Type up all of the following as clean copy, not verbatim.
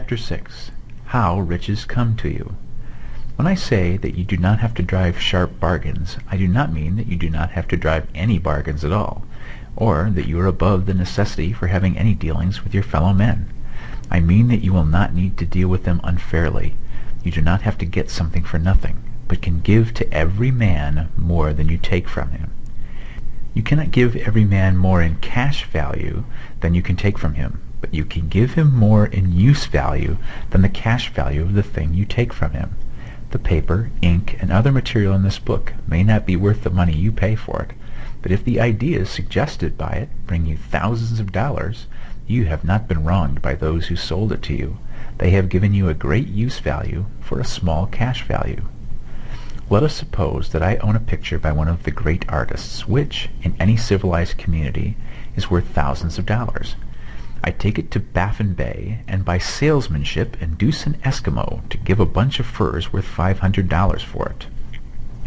Chapter 6. How Riches Come to You. When I say that you do not have to drive sharp bargains, I do not mean that you do not have to drive any bargains at all, or that you are above the necessity for having any dealings with your fellow men. I mean that you will not need to deal with them unfairly. You do not have to get something for nothing, but can give to every man more than you take from him. You cannot give every man more in cash value than you can take from him, but you can give him more in use value than the cash value of the thing you take from him. The paper, ink, and other material in this book may not be worth the money you pay for it, but if the ideas suggested by it bring you thousands of dollars, you have not been wronged by those who sold it to you. They have given you a great use value for a small cash value. Let us suppose that I own a picture by one of the great artists, which, in any civilized community, is worth thousands of dollars. I take it to Baffin Bay, and by salesmanship induce an Eskimo to give a bunch of furs worth $500 for it.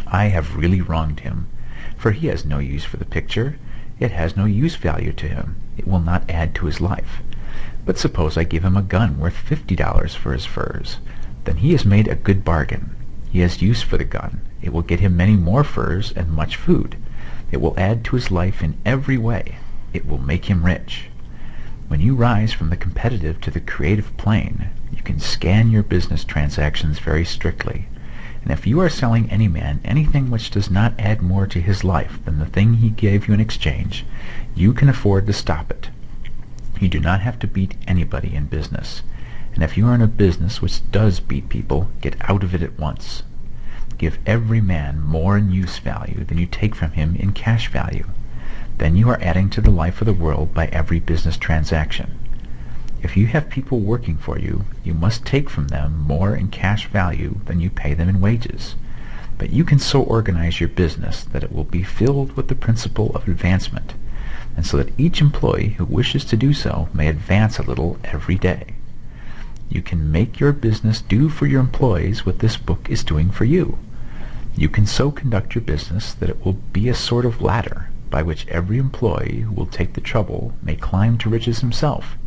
I have really wronged him, for he has no use for the picture. It has no use value to him. It will not add to his life. But suppose I give him a gun worth $50 for his furs. Then he has made a good bargain. He has use for the gun. It will get him many more furs and much food. It will add to his life in every way. It will make him rich. When you rise from the competitive to the creative plane, you can scan your business transactions very strictly. And if you are selling any man anything which does not add more to his life than the thing he gave you in exchange, you can afford to stop it. You do not have to beat anybody in business. And if you are in a business which does beat people, get out of it at once. Give every man more in use value than you take from him in cash value. Then you are adding to the life of the world by every business transaction. If you have people working for you, you must take from them more in cash value than you pay them in wages. But you can so organize your business that it will be filled with the principle of advancement, and so that each employee who wishes to do so may advance a little every day. You can make your business do for your employees what this book is doing for you. You can so conduct your business that it will be a sort of ladder by which every employee who will take the trouble may climb to riches himself,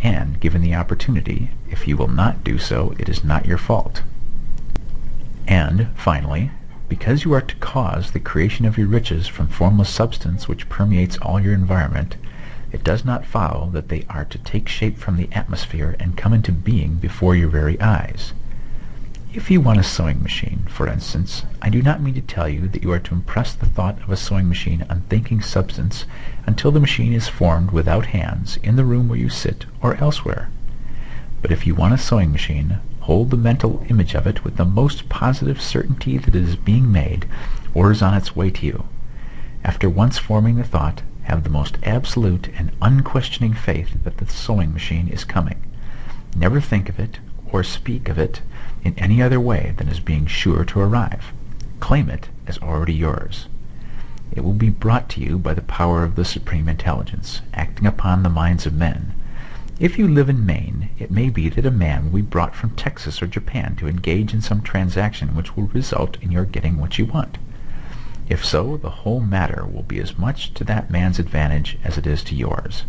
and, given the opportunity, if you will not do so, it is not your fault. And, finally, because you are to cause the creation of your riches from formless substance which permeates all your environment, it does not follow that they are to take shape from the atmosphere and come into being before your very eyes. If you want a sewing machine, for instance, I do not mean to tell you that you are to impress the thought of a sewing machine on thinking substance until the machine is formed without hands in the room where you sit or elsewhere. But if you want a sewing machine, hold the mental image of it with the most positive certainty that it is being made or is on its way to you. After once forming the thought, have the most absolute and unquestioning faith that the sewing machine is coming. Never think of it or speak of it in any other way than as being sure to arrive. Claim it as already yours. It will be brought to you by the power of the Supreme Intelligence, acting upon the minds of men. If you live in Maine, it may be that a man will be brought from Texas or Japan to engage in some transaction which will result in your getting what you want. If so, the whole matter will be as much to that man's advantage as it is to yours.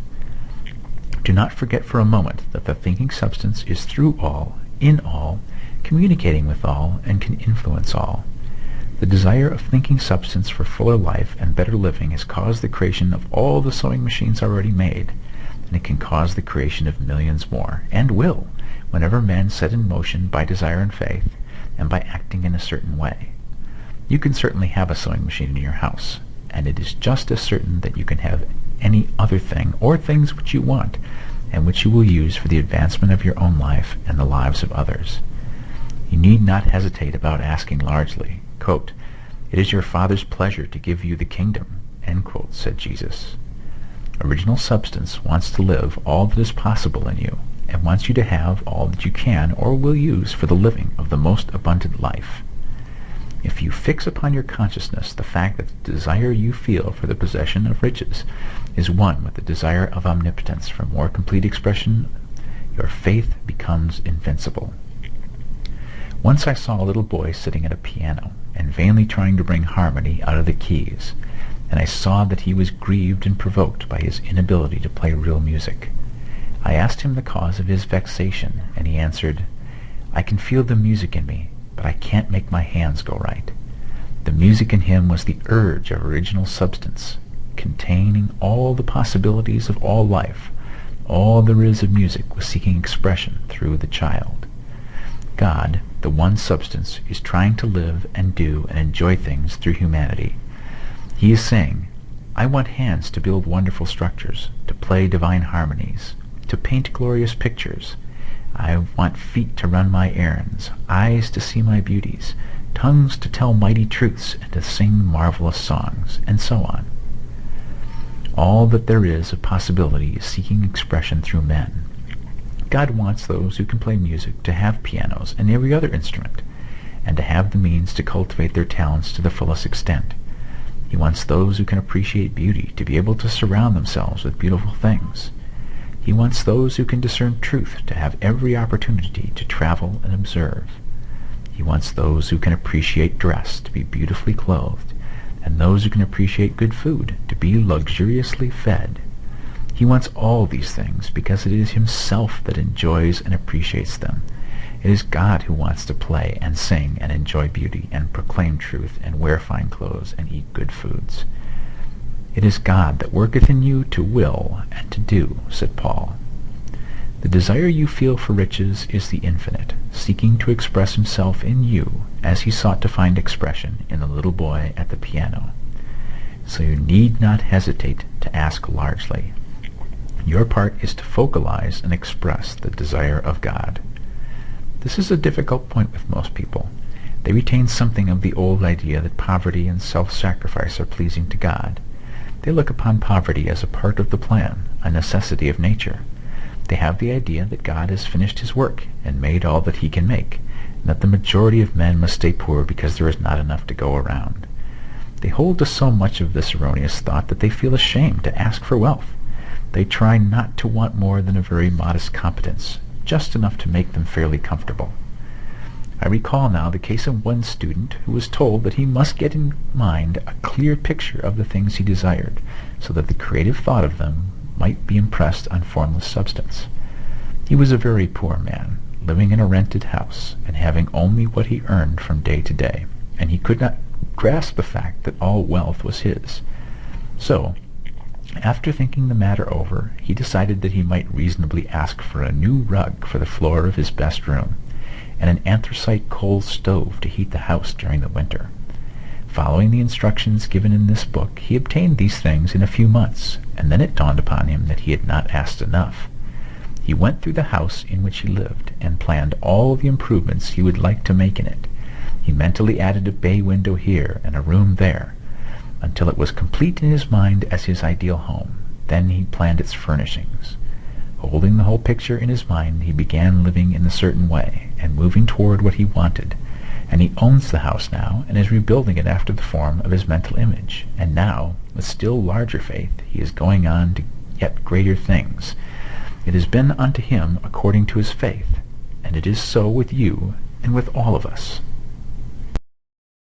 Do not forget for a moment that the thinking substance is through all, in all, communicating with all, and can influence all. The desire of thinking substance for fuller life and better living has caused the creation of all the sewing machines already made, and it can cause the creation of millions more, and will, whenever men set in motion by desire and faith, and by acting in a certain way. You can certainly have a sewing machine in your house, and it is just as certain that you can have any other thing or things which you want, and which you will use for the advancement of your own life and the lives of others. You need not hesitate about asking largely. Quote, "It is your Father's pleasure to give you the kingdom," end quote, said Jesus. Original substance wants to live all that is possible in you, and wants you to have all that you can or will use for the living of the most abundant life. If you fix upon your consciousness the fact that the desire you feel for the possession of riches is one with the desire of omnipotence for more complete expression, your faith becomes invincible. Once I saw a little boy sitting at a piano and vainly trying to bring harmony out of the keys, and I saw that he was grieved and provoked by his inability to play real music. I asked him the cause of his vexation, and he answered, I can feel the music in me, but I can't make my hands go right. The music in him was the urge of original substance, containing all the possibilities of all life. All there is of music was seeking expression through the child. God, the one substance, is trying to live and do and enjoy things through humanity. He is saying, I want hands to build wonderful structures, to play divine harmonies, to paint glorious pictures. I want feet to run my errands, eyes to see my beauties, tongues to tell mighty truths and to sing marvelous songs, and so on. All that there is of possibility is seeking expression through men. God wants those who can play music to have pianos and every other instrument, and to have the means to cultivate their talents to the fullest extent. He wants those who can appreciate beauty to be able to surround themselves with beautiful things. He wants those who can discern truth to have every opportunity to travel and observe. He wants those who can appreciate dress to be beautifully clothed, and those who can appreciate good food to be luxuriously fed. He wants all these things because it is himself that enjoys and appreciates them. It is God who wants to play and sing and enjoy beauty and proclaim truth and wear fine clothes and eat good foods. It is God that worketh in you to will and to do, said Paul. The desire you feel for riches is the infinite, seeking to express himself in you as he sought to find expression in the little boy at the piano. So you need not hesitate to ask largely. Your part is to focalize and express the desire of God. This is a difficult point with most people. They retain something of the old idea that poverty and self-sacrifice are pleasing to God. They look upon poverty as a part of the plan, a necessity of nature. They have the idea that God has finished his work and made all that he can make, and that the majority of men must stay poor because there is not enough to go around. They hold to so much of this erroneous thought that they feel ashamed to ask for wealth. They try not to want more than a very modest competence, just enough to make them fairly comfortable. I recall now the case of one student who was told that he must get in mind a clear picture of the things he desired, so that the creative thought of them might be impressed on formless substance. He was a very poor man, living in a rented house, and having only what he earned from day to day, and he could not grasp the fact that all wealth was his. So, after thinking the matter over, he decided that he might reasonably ask for a new rug for the floor of his best room, and an anthracite coal stove to heat the house during the winter. Following the instructions given in this book, he obtained these things in a few months, and then it dawned upon him that he had not asked enough. He went through the house in which he lived, and planned all the improvements he would like to make in it. He mentally added a bay window here and a room there, until it was complete in his mind as his ideal home. Then he planned its furnishings. Holding the whole picture in his mind, he began living in a certain way, and moving toward what he wanted. And he owns the house now, and is rebuilding it after the form of his mental image. And now, with still larger faith, he is going on to yet greater things. It has been unto him according to his faith, and it is so with you and with all of us.